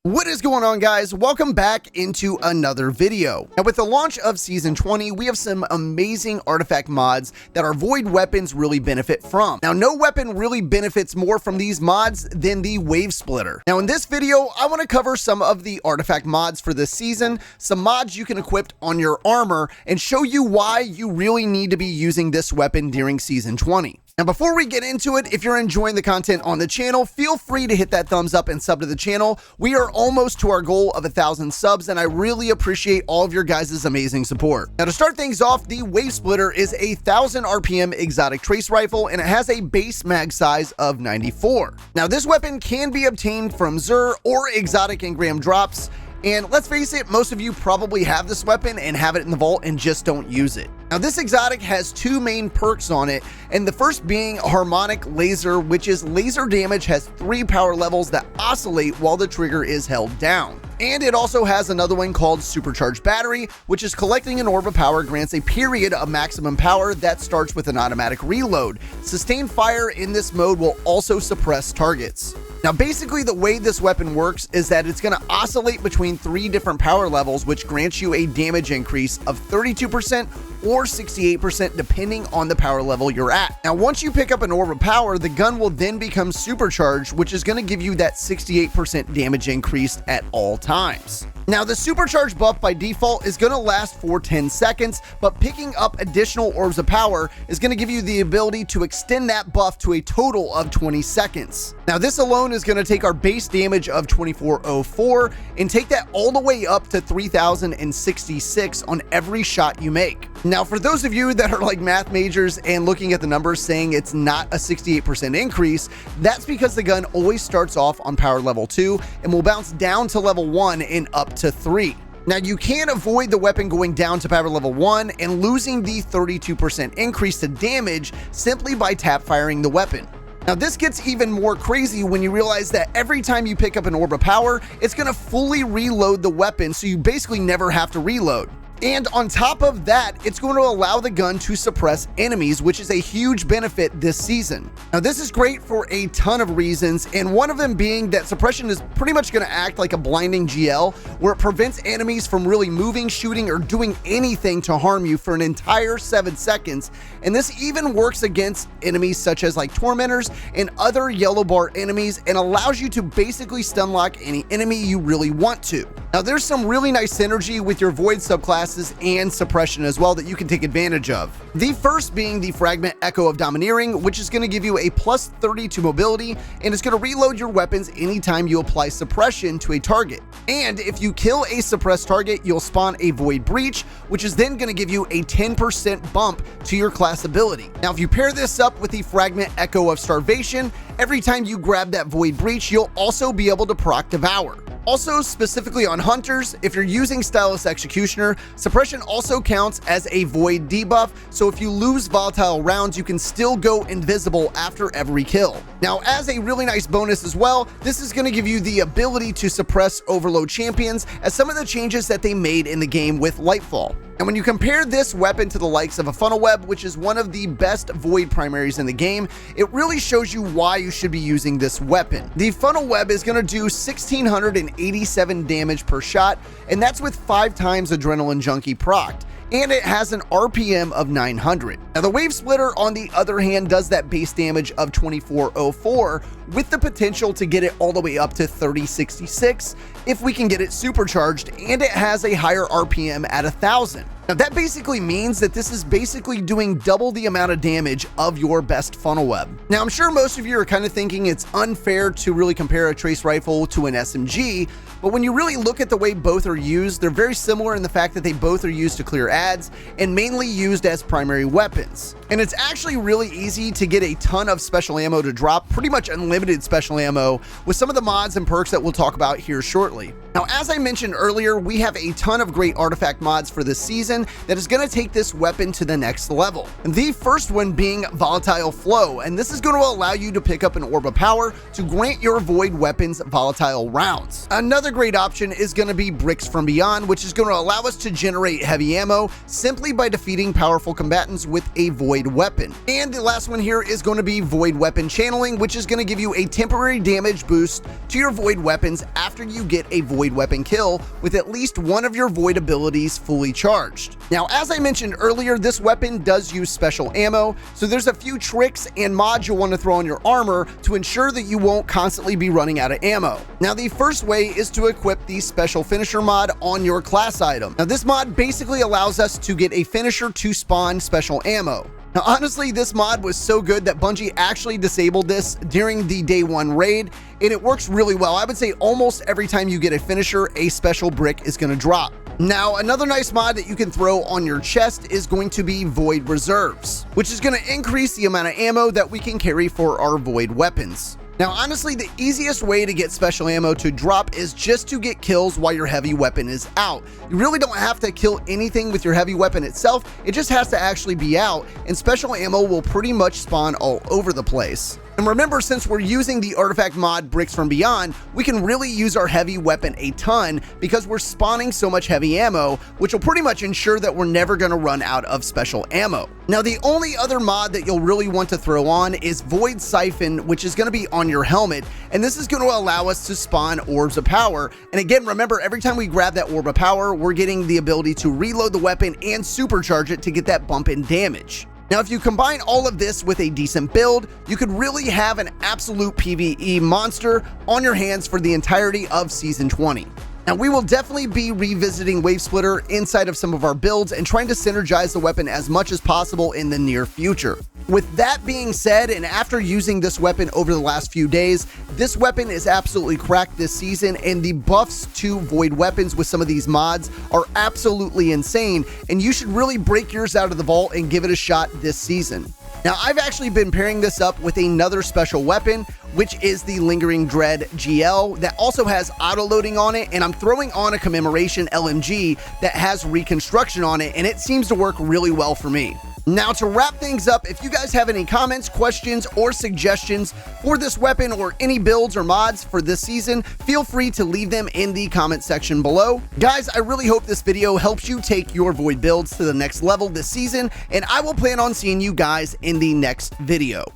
What is going on, guys? Welcome back into another video. Now, with the launch of Season 20, we have some amazing artifact mods that our void weapons really benefit from. Now, no weapon really benefits more from these mods than the Wavesplitter. Now, in this video, I want to cover some of the artifact mods for this season, some mods you can equip on your armor, and show you why you really need to be using this weapon during Season 20. Now, before we get into it, if you're enjoying the content on the channel, feel free to hit that thumbs up and sub to the channel. We are almost to our goal of 1,000 subs, and I really appreciate all of your guys' amazing support. Now, to start things off, the Wavesplitter is a 1000 RPM exotic trace rifle, and it has a base mag size of 94. Now, this weapon can be obtained from Xur or exotic engram drops. And let's face it, most of you probably have this weapon and have it in the vault and just don't use it. Now, this exotic has two main perks on it, and the first being harmonic laser, which is laser damage, has 3 power levels that oscillate while the trigger is held down. And it also has another one called Supercharged Battery, which is collecting an orb of power grants a period of maximum power that starts with an automatic reload. Sustained fire in this mode will also suppress targets. Now, basically, the way this weapon works is that it's going to oscillate between 3 different power levels, which grants you a damage increase of 32% or 68% depending on the power level you're at. Now, once you pick up an orb of power, the gun will then become supercharged, which is going to give you that 68% damage increase at all times. Now, the supercharged buff by default is going to last for 10 seconds, but picking up additional orbs of power is going to give you the ability to extend that buff to a total of 20 seconds. Now, this alone is going to take our base damage of 2404 and take that all the way up to 3066 on every shot you make. Now, for those of you that are like math majors and looking at the numbers saying it's not a 68% increase, that's because the gun always starts off on power level 2 and will bounce down to level 1 and up to 3. Now, you can avoid the weapon going down to power level 1 and losing the 32% increase to damage simply by tap firing the weapon. Now, this gets even more crazy when you realize that every time you pick up an orb of power, it's going to fully reload the weapon, so you basically never have to reload. And on top of that, it's going to allow the gun to suppress enemies, which is a huge benefit this season. Now, this is great for a ton of reasons, and one of them being that suppression is pretty much going to act like a blinding GL, where it prevents enemies from really moving, shooting, or doing anything to harm you for an entire 7 seconds. And this even works against enemies such as like tormentors and other yellow bar enemies, and allows you to basically stun lock any enemy you really want to. Now, there's some really nice synergy with your void subclass and suppression as well that you can take advantage of. The first being the fragment Echo of Domineering, which is going to give you a plus 30 to mobility, and it's going to reload your weapons anytime you apply suppression to a target. And if you kill a suppressed target, you'll spawn a void breach, which is then going to give you a 10% bump to your class ability. Now, if you pair this up with the fragment Echo of Starvation, every time you grab that void breach, you'll also be able to proc Devour. Also, specifically on hunters, if you're using Stylus Executioner, suppression also counts as a void debuff, so if you lose volatile rounds, you can still go invisible after every kill. Now, as a really nice bonus as well, this is going to give you the ability to suppress overload champions, as some of the changes that they made in the game with LightFall. And when you compare this weapon to the likes of a funnel web, which is one of the best void primaries in the game, it really shows you why you should be using this weapon. The funnel web is going to do 1687 damage per shot, and that's with 5 times Adrenaline Junkie procced. And it has an RPM of 900. Now, the Wavesplitter, on the other hand, does that base damage of 2404 with the potential to get it all the way up to 3066 if we can get it supercharged, and it has a higher RPM at 1000. Now, that basically means that this is basically doing double the amount of damage of your best funnel web. Now, I'm sure most of you are kind of thinking it's unfair to really compare a trace rifle to an SMG, but when you really look at the way both are used, they're very similar in the fact that they both are used to clear ads and mainly used as primary weapons. And it's actually really easy to get a ton of special ammo to drop, pretty much unlimited special ammo, with some of the mods and perks that we'll talk about here shortly. Now, as I mentioned earlier, we have a ton of great artifact mods for this season that is going to take this weapon to the next level. The first one being Volatile Flow, and this is going to allow you to pick up an Orb of Power to grant your void weapons volatile rounds. Another great option is going to be Bricks from Beyond, which is going to allow us to generate heavy ammo simply by defeating powerful combatants with a void weapon. And the last one here is going to be Void Weapon Channeling, which is going to give you a temporary damage boost to your void weapons after you get a void weapon kill with at least one of your void abilities fully charged. Now, as I mentioned earlier, this weapon does use special ammo, so there's a few tricks and mods you'll want to throw on your armor to ensure that you won't constantly be running out of ammo. Now, the first way is to equip the Special Finisher mod on your class item. Now, this mod basically allows us to get a finisher to spawn special ammo. Now, honestly, this mod was so good that Bungie actually disabled this during the day one raid, and it works really well. I would say almost every time you get a finisher, a special brick is going to drop. Now, another nice mod that you can throw on your chest is going to be Void Reserves, which is going to increase the amount of ammo that we can carry for our void weapons. Now, honestly, the easiest way to get special ammo to drop is just to get kills while your heavy weapon is out. You really don't have to kill anything with your heavy weapon itself, it just has to actually be out, and special ammo will pretty much spawn all over the place. And remember, since we're using the artifact mod Bricks from Beyond, we can really use our heavy weapon a ton because we're spawning so much heavy ammo, which will pretty much ensure that we're never going to run out of special ammo. Now, the only other mod that you'll really want to throw on is Void Siphon, which is going to be on your helmet, and this is going to allow us to spawn Orbs of Power. And again, remember, every time we grab that Orb of Power, we're getting the ability to reload the weapon and supercharge it to get that bump in damage. Now, if you combine all of this with a decent build, you could really have an absolute PvE monster on your hands for the entirety of Season 20. Now, we will definitely be revisiting Wavesplitter inside of some of our builds and trying to synergize the weapon as much as possible in the near future. With that being said, and after using this weapon over the last few days, this weapon is absolutely cracked this season, and the buffs to void weapons with some of these mods are absolutely insane, and you should really break yours out of the vault and give it a shot this season. Now, I've actually been pairing this up with another special weapon, which is the Lingering Dread GL that also has auto-loading on it, and I'm throwing on a Commemoration LMG that has Reconstruction on it, and it seems to work really well for me. Now, to wrap things up, if you guys have any comments, questions, or suggestions for this weapon or any builds or mods for this season, feel free to leave them in the comment section below. Guys, I really hope this video helps you take your void builds to the next level this season, and I will plan on seeing you guys in the next video.